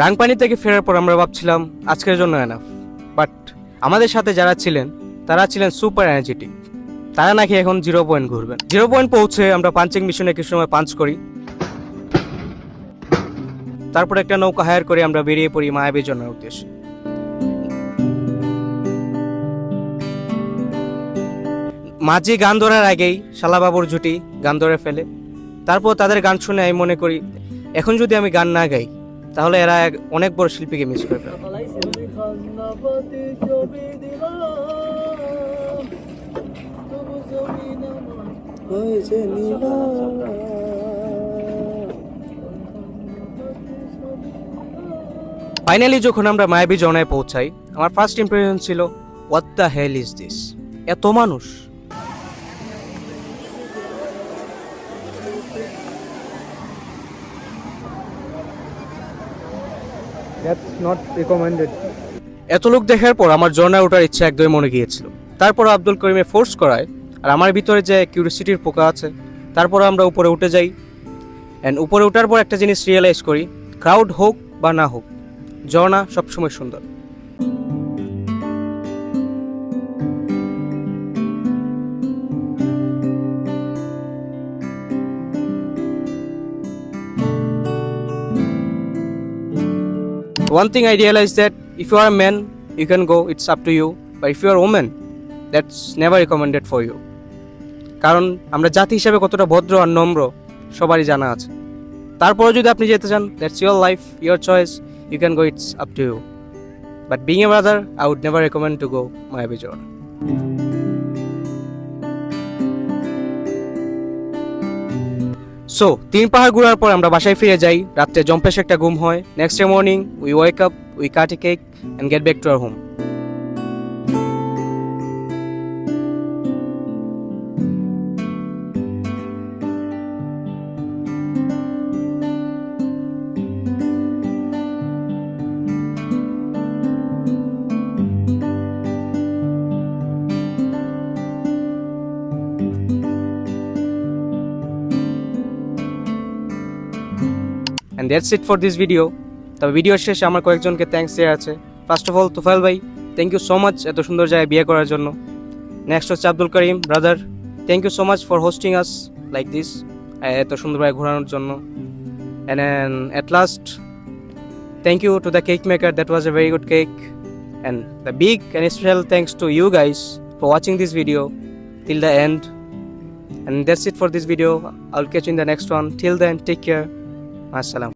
রাংপানি থেকে ফেরার পর আমরা ভাবছিলাম আজকের জন্য এনাফ, বাট আমাদের সাথে যারা ছিলেন তারা ছিলেন সুপার এনার্জেটিক। তারা নাকি এখন 0 পয়েন্ট ঘুরবেন। 0 পয়েন্ট পৌঁছে আমরা পাঞ্চিং মিশনে কিছু সময় পাঞ্চ করি, তারপর একটা নৌকা হায়ার করে আমরা বেরিয়ে পড়ি মায়াবী জনের উদ্দেশ্যে। মাঝি গান ধরার আগেই শালাবাবুর জুটি গান ধরে ফেলে। তারপর তাদের গান শুনে আমি মনে করি এখন যদি আমি গান না গাই তাহলে এরা অনেক বড় শিল্পীকে মিস করে ফেলে। ফাইনালি যখন আমরা মায়াবী জনায় পৌঁছাই, আমার ফার্স্ট ইমপ্রেশন ছিল what the hell is this, এত মানুষ। এত লোক দেখার পর আমার ঝর্ণায় ওঠার ইচ্ছা একদমই মনে গিয়েছিল। তারপর আব্দুল করিমে ফোর্স করায় আর আমার ভিতরে যে কিউরিওসিটির পোকা আছে, তারপর আমরা উপরে উঠে যাই। অ্যান্ড উপরে ওঠার পর একটা জিনিস রিয়েলাইজ করি, ক্রাউড হোক বা না হোক, ঝর্ণা সবসময় সুন্দর। One thing I realized that if you are a man, you can go, it's up to you. But if you are a woman, that's never recommended for you. কারণ আমরা জাতি হিসাবে কতটা ভদ্র আর নম্র সবারই জানা আছে। তারপরে যদি আপনি যেতে চান, that's your life, your choice, you can go, it's up to you. But being a brother, I would never recommend to go Mayabi Jordan. So 3 পাহাড় ঘোরার পর আমরা বাসায় ফিরে যাই। রাত্রে জম্পেশ একটা ঘুম হয়। Next day morning we wake up, we cut a cake and get back to our home. And that's it for this video. তবে ভিডিও শেষে আমার কয়েকজনকে থ্যাঙ্কস দেওয়া আছে। ফার্স্ট অফ অল তুফাইল ভাই, থ্যাংক ইউ সো মাচ এত সুন্দর জায়গায় বিয়ে করার জন্য। নেক্সট হচ্ছে Abdul Karim brother, thank you so much for hosting us like this, এত সুন্দরভাবে ঘোরানোর জন্য। And at last thank you to the cake maker, that was a very good cake. And the big and special thanks to you guys for watching this video till the end. And that's it for this video. I'll catch you in the next one. Till then, take care. Assalam.